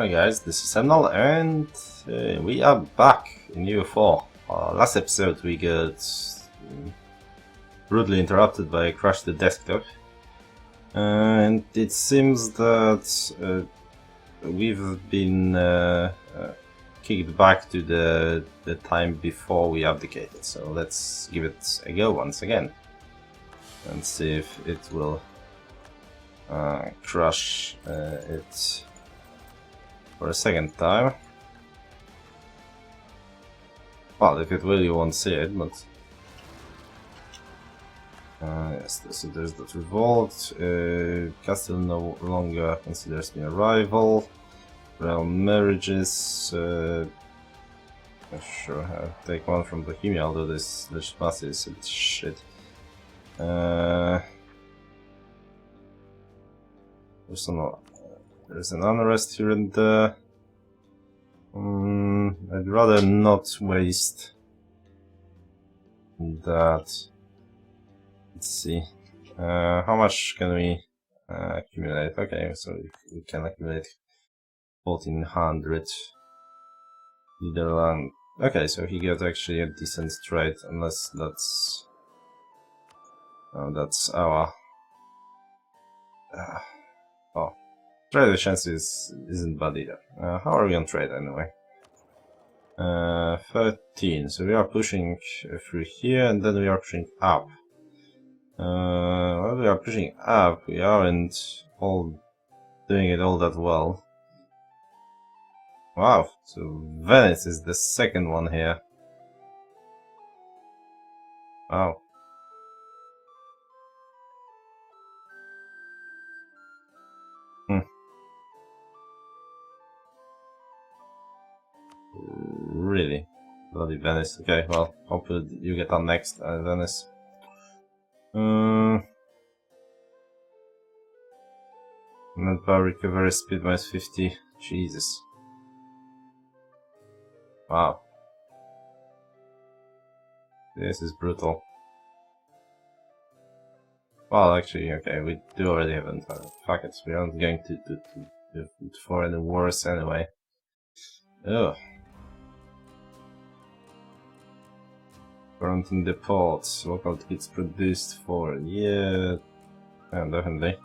Hi guys, this is Emnel and we are back in EU4. Last episode we got rudely interrupted by a crash to the desktop, and it seems that we've been kicked back to the time before we abdicated, so let's give it a go once again and see if it will crash it for a second time. Well, if it will, you won't see it, but yes, so there's that revolt. Castle no longer considers me a rival. Realm marriages. Sure, I'll take one from Bohemia, although this mass is a bit shit. There's an unrest here and there. I'd rather not waste that. Let's see. How much can we accumulate? Okay, so we can accumulate 1400. Netherland. Okay, so he got actually a decent trade, unless that's our. Oh. Trade chances isn't bad either. How are we on trade anyway? 13. So we are pushing through here, and then we are pushing up. Well, we are pushing up. We aren't all doing it all that well. Wow. So Venice is the second one here. Wow. Really? Bloody Venice. Okay, well, hopefully you get on next, Venice. Manpower recovery speed minus 50. Jesus. Wow. This is brutal. Well, actually, okay, we do already have manpower. Fuck it, we aren't going to for any worse anyway. Ugh. Quarantine depots, local kits produced for, yeah, definitely.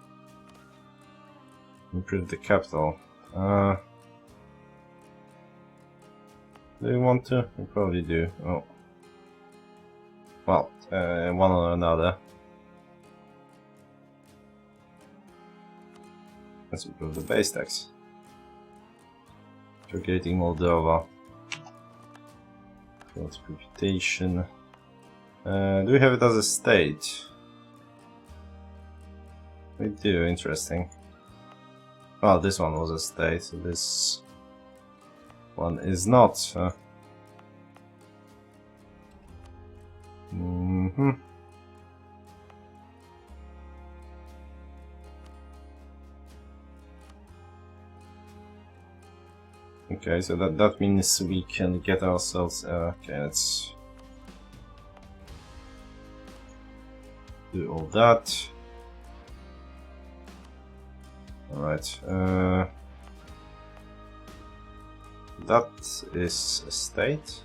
Improve the capital. Do you want to? You probably do. Oh. Well, one or another. Let's improve the base tax. Targeting Moldova. What's reputation? Do we have it as a state? We do, interesting. Well, this one was a state, so this one is not. Okay, so that means we can get ourselves. Okay, let's do all that. All right. That is a state.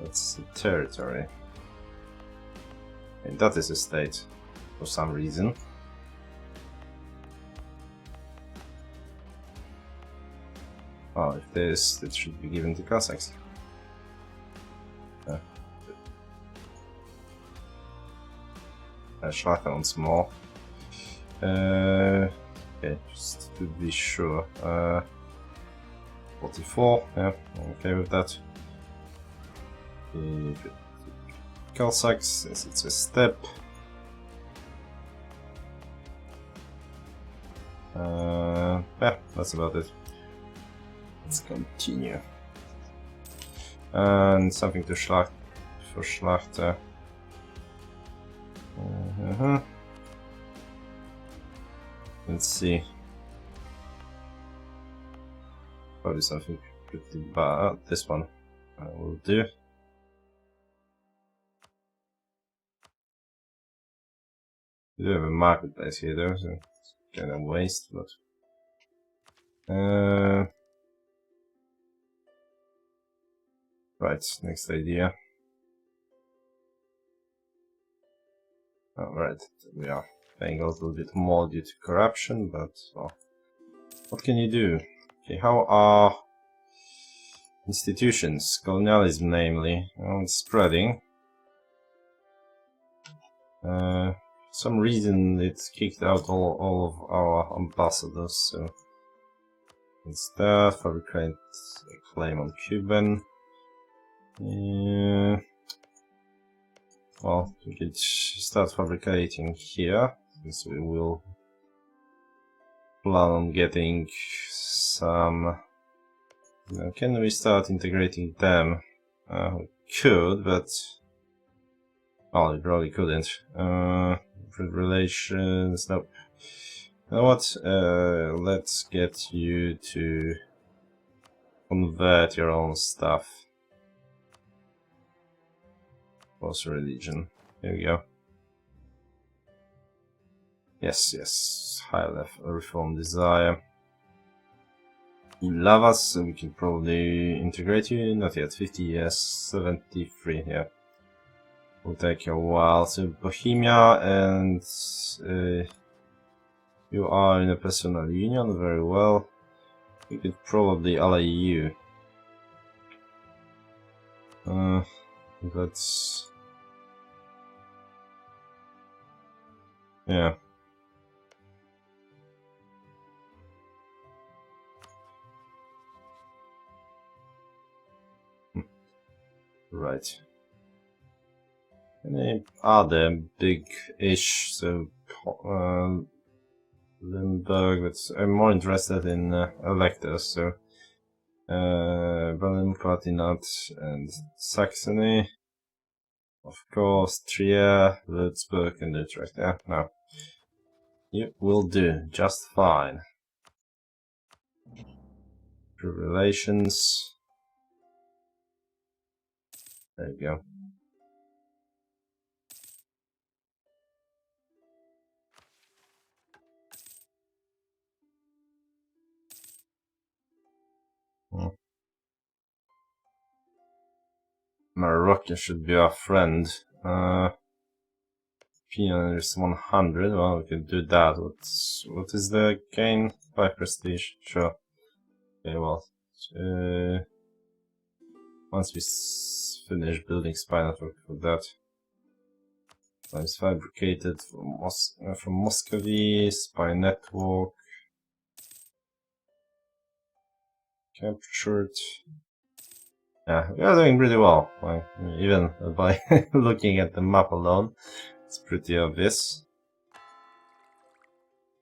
That's a territory. And that is a state for some reason. Oh, if this, it should be given to Cossacks. Schlacht once more. Okay, just to be sure. 44, yeah, I'm okay with that. Cossacks, since it's a step. Yeah, that's about it. Let's continue. And something to Schlacht for Schlachter. Let's see. Probably something pretty bad. This one will do. We do have a marketplace here though, so it's kind of waste, but Right, next idea. Alright, we are paying a little bit more due to corruption, but well, what can you do? Okay, how are institutions, colonialism namely, it's spreading. For some reason it's kicked out all of our ambassadors, so instead fabricate a claim on Cuban. Well, we could start fabricating here, since we will plan on getting some... can we start integrating them? We could, but... Oh, we probably couldn't. Relations... Nope. You know what? Let's get you to convert your own stuff. Post religion. Here we go. Yes, yes. High level reform desire. You love us, so we can probably integrate you. Not yet. 50 years. 73. Yeah. Will take a while. So Bohemia and you are in a personal union. Very well. We could probably ally you. That's... yeah. Right. Any other big-ish, so Limburg, but I'm more interested in electors, so Berlin, Palatinate, and Saxony. Of course, Trier, Würzburg, and Utrecht. Yeah, no. You will do just fine. Relations. There you go. Morocco should be our friend. Opinion is 100. Well, we could do that. What is the gain? 5 prestige. Sure. Okay, well. Once we finish building spy network for that. It's fabricated from Muscovy, spy network. Captured. Yeah, we are doing pretty well. Like, even by looking at the map alone, it's pretty obvious.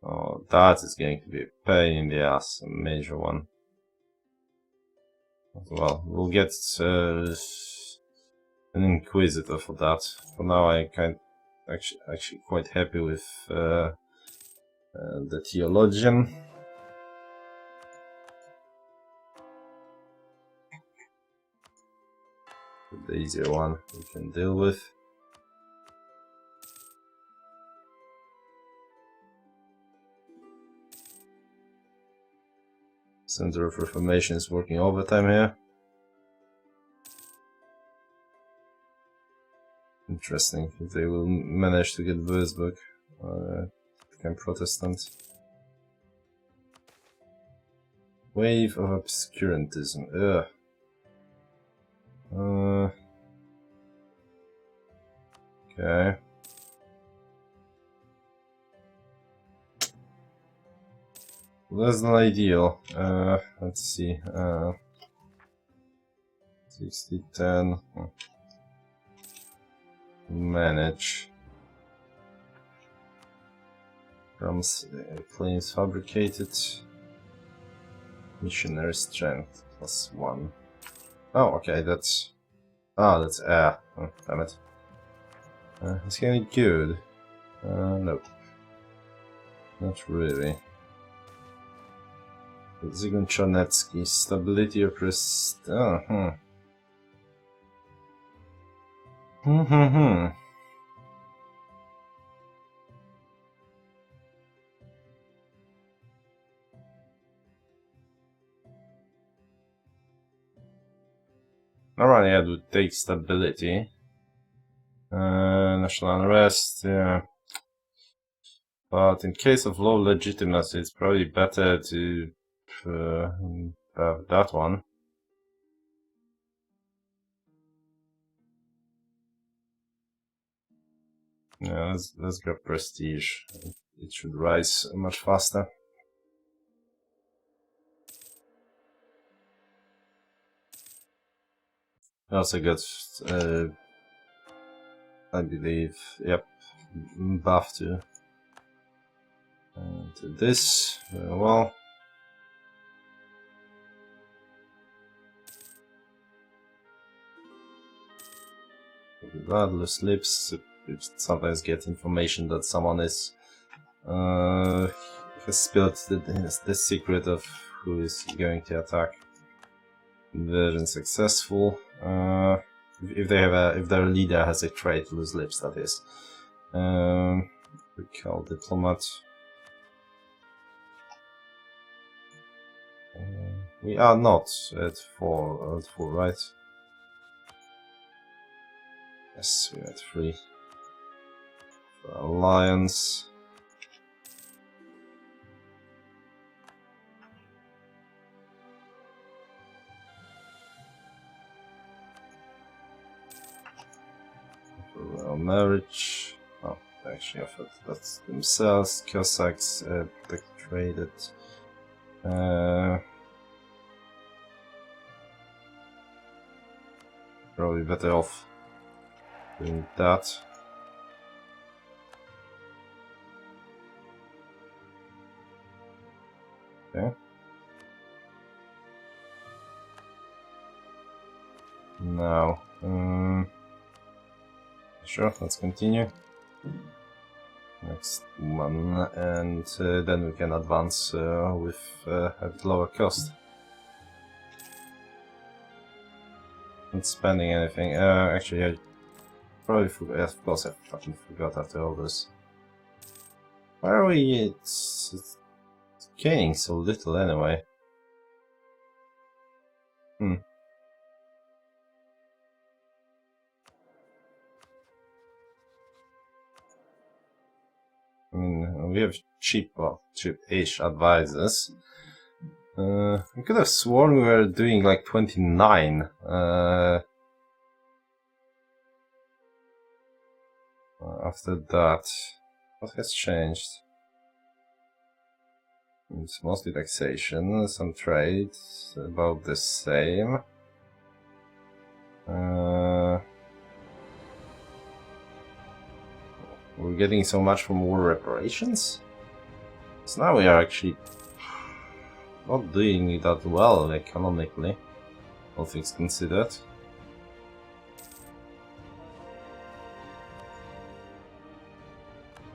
Oh, that is going to be a pain in the ass, a major one. Well, we'll get an Inquisitor for that. For now, I kind actually quite happy with the Theologian. The easier one we can deal with. Center of Reformation is working overtime here. Interesting if they will manage to get Würzburg become Protestant. Wave of obscurantism. Ugh. Okay. Less than ideal. Let's see. 60, 10. Manage. Claims fabricated. Missionary strength +1. Oh, okay, that's... ah, that's air. Oh, damn it. It's gonna be good. Nope. Not really. Zygon Czarnecki, stability or prestige. Oh, Normally I would take stability. National unrest, yeah. But in case of low legitimacy, it's probably better to have that one. Yeah, let's grab prestige. It should rise much faster. I also got, I believe, yep, buff to this. Well, regardless, lips. You sometimes get information that someone is has spilled the secret of who is going to attack. Invasion successful. If they have if their leader has a trait, loose lips, that is. We call diplomat. We are not at 4, right? Yes, we're at 3. For alliance. For marriage. Oh, actually, I thought that's themselves. Cossacks protect traded. Probably better off doing that. Okay. Now, sure, let's continue. Next one, and then we can advance with at lower cost. Not spending anything. Actually, I probably forgot. Of course, I fucking forgot after all this. Why are we it's gaining so little anyway? I mean, we have cheap-ish advisors. I could have sworn we were doing like 29. After that, what has changed? It's mostly taxation, some trade, about the same. We're getting so much from war reparations? So now we are actually not doing that well economically, all things considered.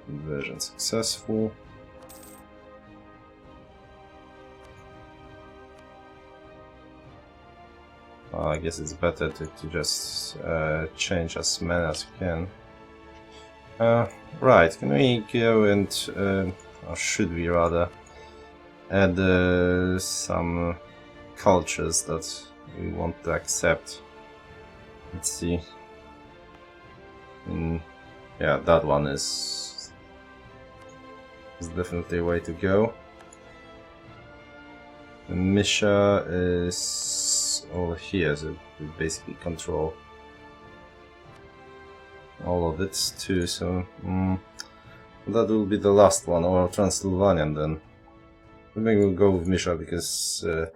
Invasion successful. I guess it's better to just change as many as you can. Right, can we go and, or should we rather, add some cultures that we want to accept? Let's see. Yeah, that one is definitely a way to go. Misha is over here, so we basically control all of it too, so that will be the last one, or Transylvanian then. Maybe we'll go with Misha because it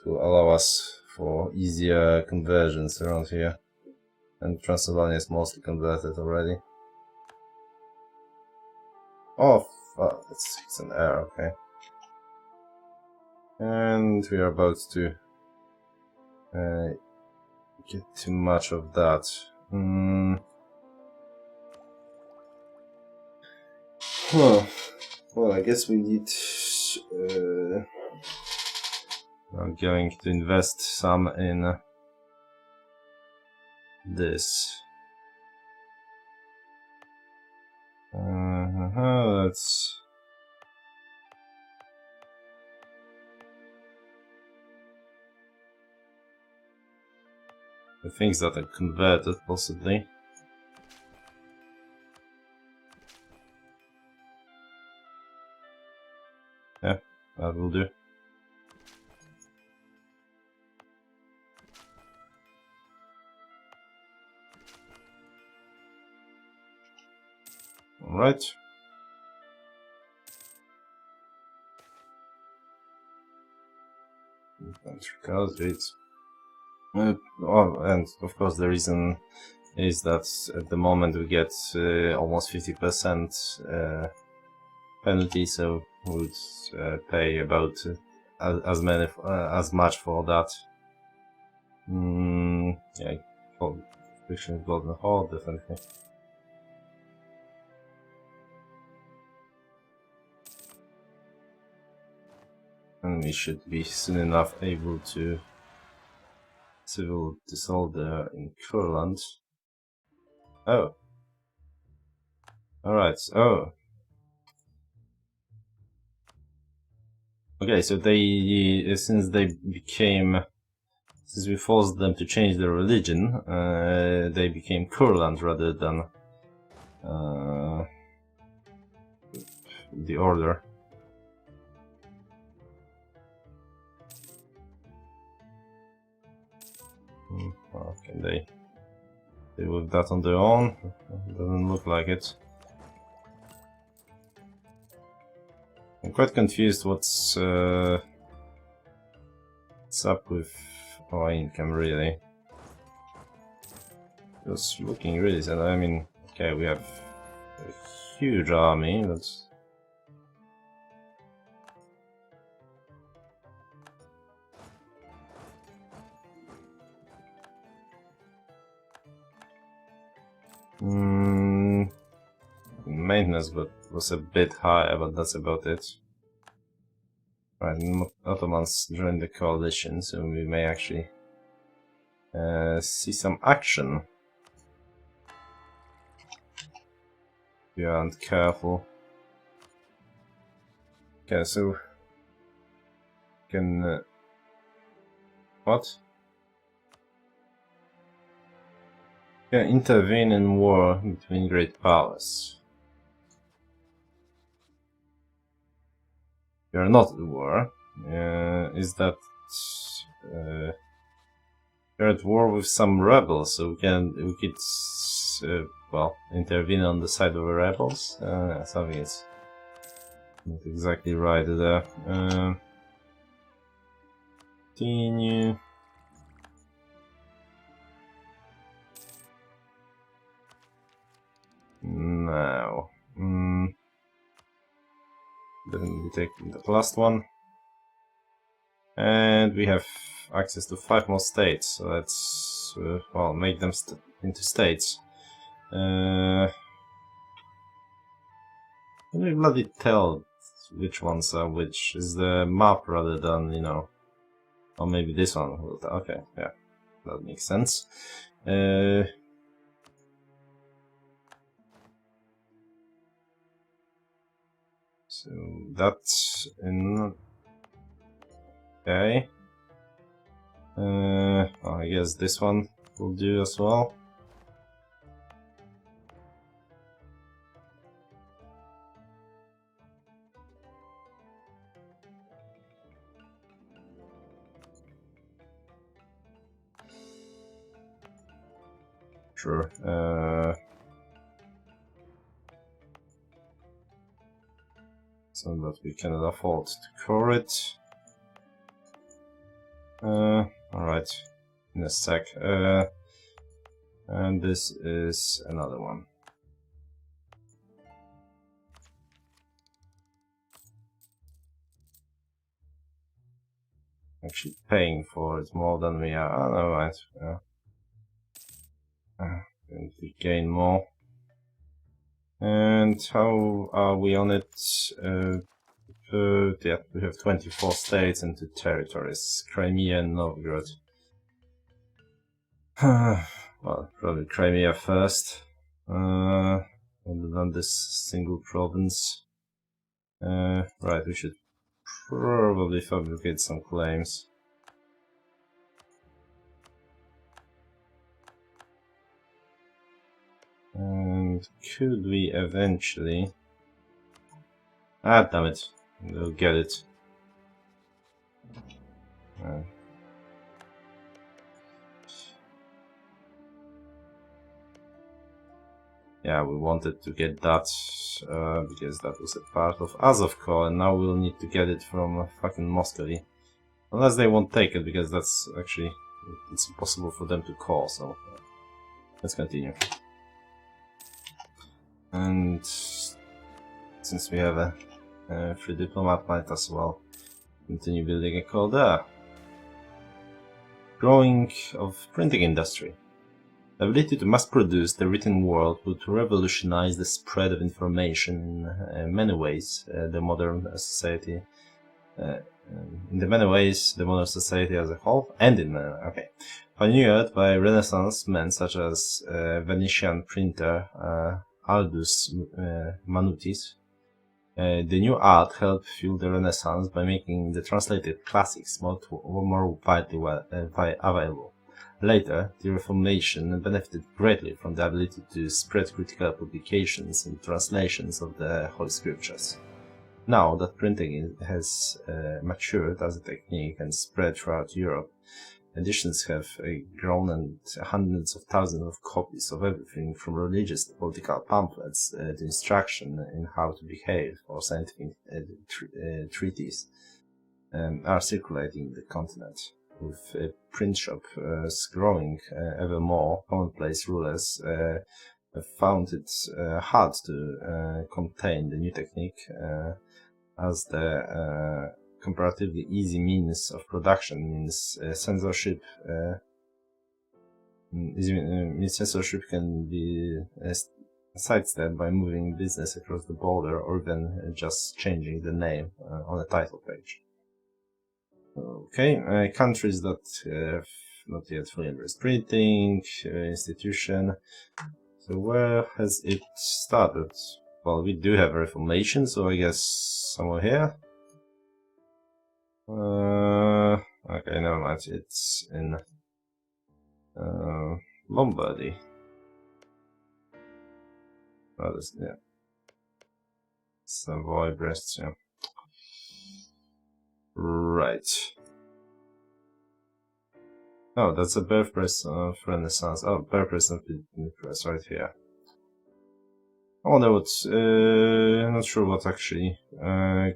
will allow us for easier conversions around here. And Transylvania is mostly converted already. Oh, fuck, it's an error, okay. And we are about to get too much of that. Huh. Well, I guess we need. I'm going to invest some in this. Let's. The things that are converted, possibly. Yeah, that will do. Alright. And of course the reason is that at the moment we get almost 50% penalty, so we would pay about as much for that. Yeah, for Christian Golden Hall, definitely. And we should be soon enough able to civil disorder in Kurland. Oh. Alright, oh. Okay, so they, since we forced them to change their religion, they became Kurland rather than the order. Well, can they deal with that on their own? It doesn't look like it. I'm quite confused what's up with our income, really. It's looking really sad. I mean, okay, we have a huge army, but... Maintenance but was a bit higher, but that's about it. Right, Ottomans joined the coalition, so we may actually see some action. If you aren't careful. Okay, so... can... what? Can intervene in war between great powers. You're not at war. Is that... you're at war with some rebels, so we could... well, intervene on the side of the rebels? Something is not exactly right there. Continue. Now. Then we take the last one. And we have access to 5 more states, so let's, well, make them into states. Can we bloody tell which ones are which? Is the map rather than, you know... or maybe this one. Okay, yeah, that makes sense. So that's in... okay. Well, I guess this one will do as well. Sure. So that we cannot afford to core it. Alright, in a sec. And this is another one. Actually paying for it more than we are. Oh, no, right. Going to gain more. And how are we on it? Yeah, we have 24 states and 2 territories. Crimea and Novgorod. Well, probably Crimea first. Other than this single province. Right, we should probably fabricate some claims. And could we eventually... Ah, damn it. We'll get it. Yeah, we wanted to get that because that was a part of Azovko, and now we'll need to get it from fucking Muscovy. Unless they won't take it, because that's actually... it's impossible for them to call, so... let's continue. And... since we have a free diplomat, might as well continue building a call there. Growing of printing industry. The ability to mass produce the written word would revolutionize the spread of information in many ways. The modern society, as a whole, and in okay, pioneered by Renaissance men such as Venetian printer Aldus Manutius. The new art helped fuel the Renaissance by making the translated classics more widely available. Later, the Reformation benefited greatly from the ability to spread critical publications and translations of the Holy Scriptures. Now that printing has matured as a technique and spread throughout Europe, editions have grown, and hundreds of thousands of copies of everything from religious to political pamphlets to instruction in how to behave or scientific treatises are circulating in the continent. With print shops growing ever more, commonplace rulers have found it hard to contain the new technique as the comparatively easy means of production means censorship. Censorship can be sidestepped by moving business across the border, or even just changing the name on a title page. Okay, countries that have not yet fully embraced printing, institution. So where has it started? Well, we do have a Reformation, so I guess somewhere here. Okay, never mind. It's in Lombardy. Oh, this, yeah. Savoy, Brest, yeah. Right. Oh, that's a birthplace of Renaissance. Oh, birthplace of the press right here. I wonder what. I'm not sure what actually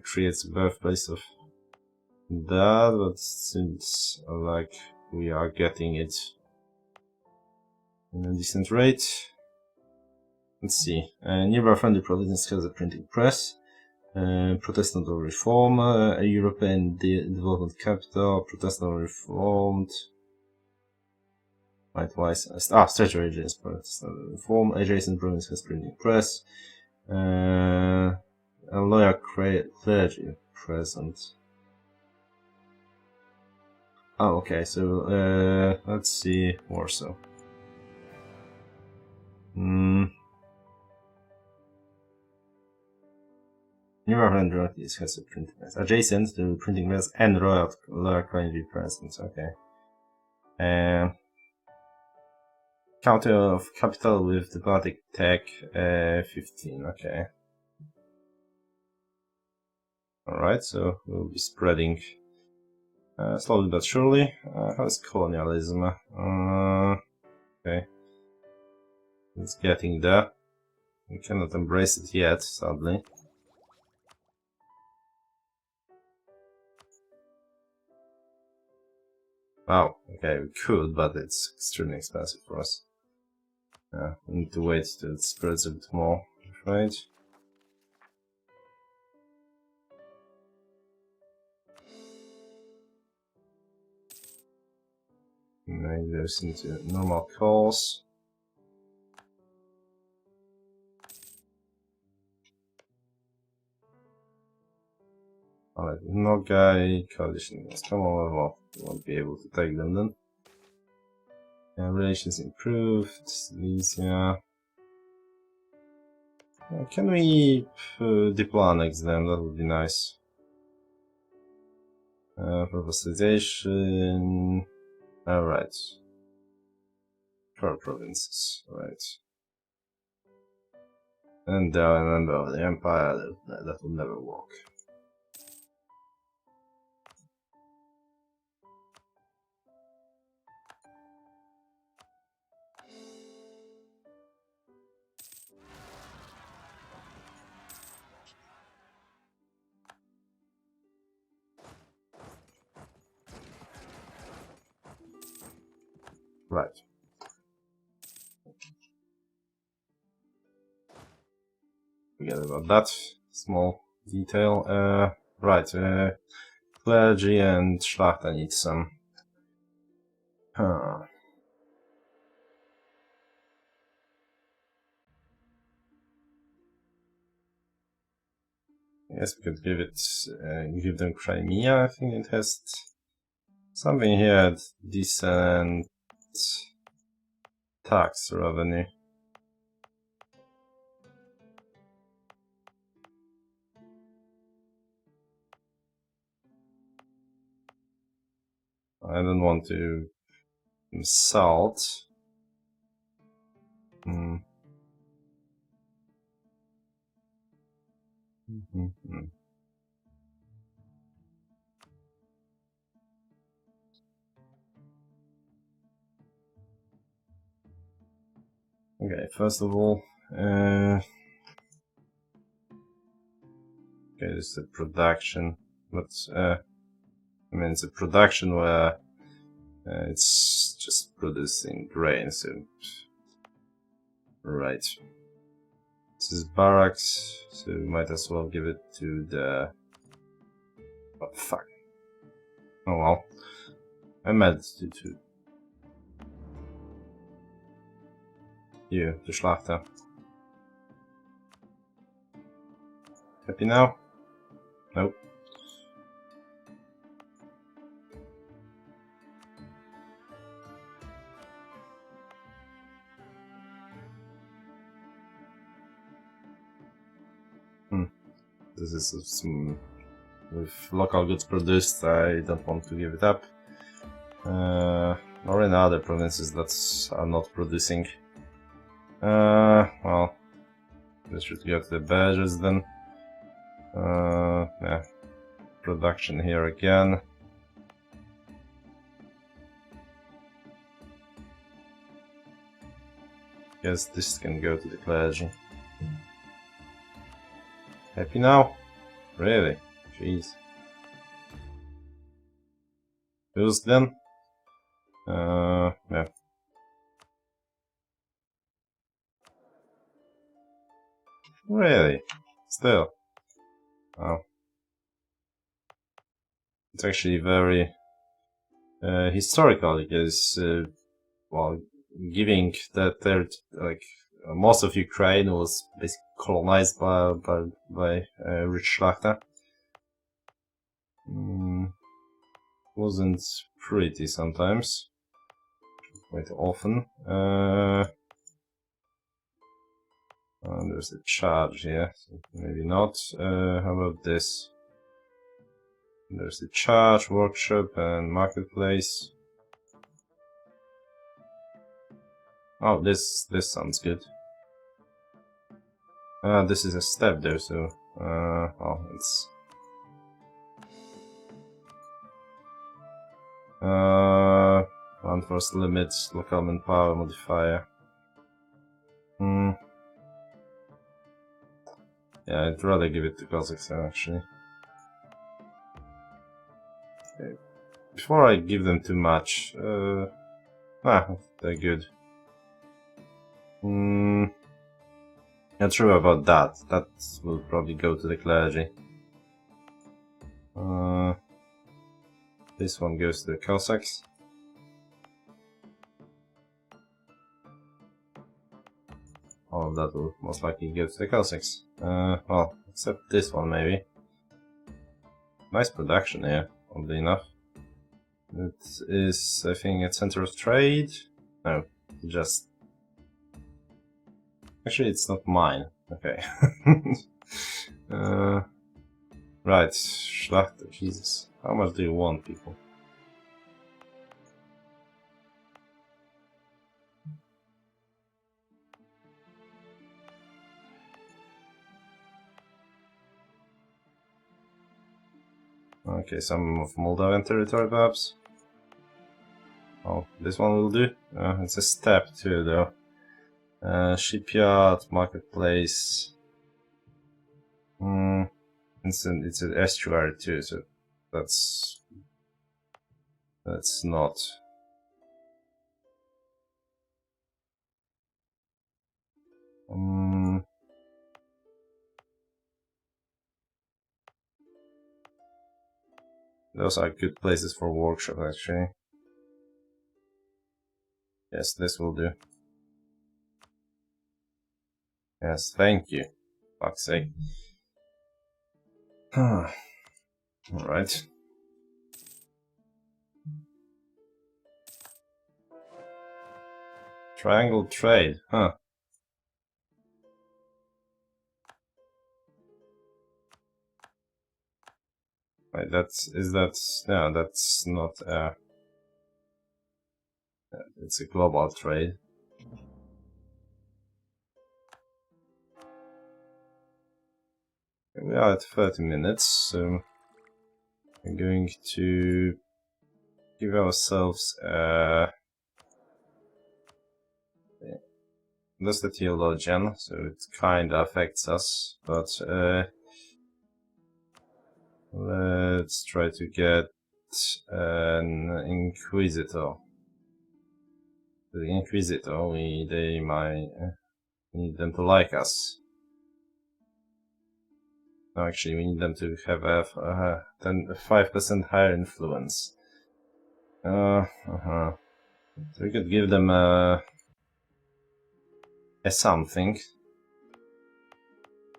creates a birthplace of that, but seems like we are getting it in a decent rate. Let's see. Nearby friendly province has a printing press. Protestant or Reform, a European development capital, Protestant or Reformed. Likewise, Strategy Agents, Protestant or Reform, adjacent province has printing press. A lawyer clergy present. Oh, okay, so let's see Warsaw. Nearby friendly has a printing press. Adjacent to printing press and lawyer clergy present. Okay. County of capital with diplomatic tech 15, okay. Alright, so we'll be spreading slowly but surely. How's colonialism? Okay. It's getting there. We cannot embrace it yet, sadly. Wow, okay, we could, but it's extremely expensive for us. We need to wait till it spreads a bit more, right? Make those into normal calls. Alright, no guy, coalition against Commonwealth, well, we won't be able to take them then. Relations improved, Silesia. Can we deploy annex them? That would be nice. Provincialization. Alright. 4 provinces, right. And they're a member of the Empire. That will never work. Right. Forget about that small detail. Right. Clergy and Szlachta need some. Huh. Yes, we could give them Crimea. I think it has something here at decent tax revenue. I don't want to insult. Hmm. Mm-hmm. Okay, first of all, okay, this is a production, but I mean it's a production where it's just producing grain, so right. This is barracks, so we might as well give it to the. Oh fuck! Oh well, I meant to you, the Schlachter. Happy now? Nope. This is some with local goods produced. I don't want to give it up. Or in other provinces that are not producing. Well, this should go to the badges then. Yeah, production here again. Guess this can go to the clergy. Happy now? Really? Jeez. Who's then? Yeah. Really? Still. Oh. It's actually very historical because, well, giving that third, like, most of Ukraine was basically colonized by rich Schlachter. Wasn't pretty sometimes. Quite often. There's a charge here, so maybe not. How about this? There's the charge, workshop, and marketplace. Oh, this sounds good. This is a step there, so well, it's unforced limits, local manpower modifier. Yeah, I'd rather give it to Kazakhstan actually. Okay. Before I give them too much, they're good. Not sure about that. That will probably go to the clergy. This one goes to the Cossacks. All of that will most likely go to the Cossacks. Well, except this one maybe. Nice production here, oddly enough. It is, I think, a center of trade. No, just. Actually, it's not mine. Okay. Right, Schlachter, Jesus. How much do you want, people? Okay, some of Moldavian territory perhaps. Oh, this one will do. It's a step too, though. Shipyard, marketplace. It's an estuary too, so that's not. Those are good places for workshop, actually. Yes, this will do. Yes, thank you. Fuck's sake. Alright. Triangle trade, huh? Wait, no, that's not it's a global trade. We are at 30 minutes, so we're going to give ourselves that's the theologian, so it kinda affects us, but let's try to get an inquisitor. The inquisitor, we need them to like us. No, actually, we need them to have a 5% higher influence. So we could give them a something.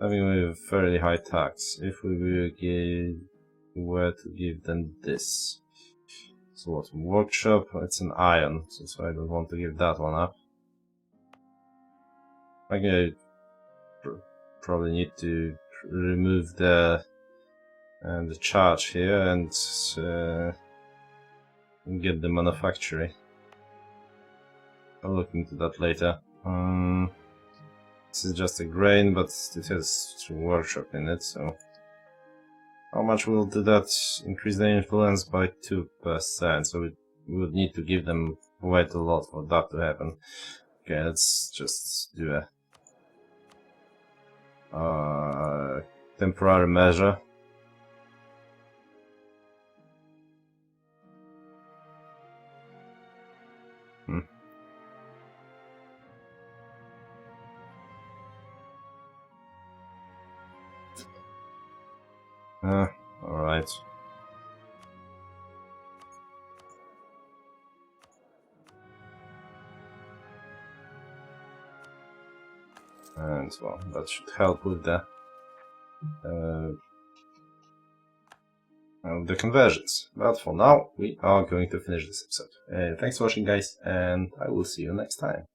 Having a fairly high tax. If we were to give them this. So what? Workshop? It's an iron, so I don't want to give that one up. I probably need to remove the charge here and get the manufactory. I'll look into that later. This is just a grain, but it has a workshop in it, so how much will do that? Increase the influence by 2%, so we would need to give them quite a lot for that to happen. Okay, let's just do a temporary measure. Alright. And well, that should help with the conversions. But for now, we are going to finish this episode. Thanks for watching, guys, and I will see you next time.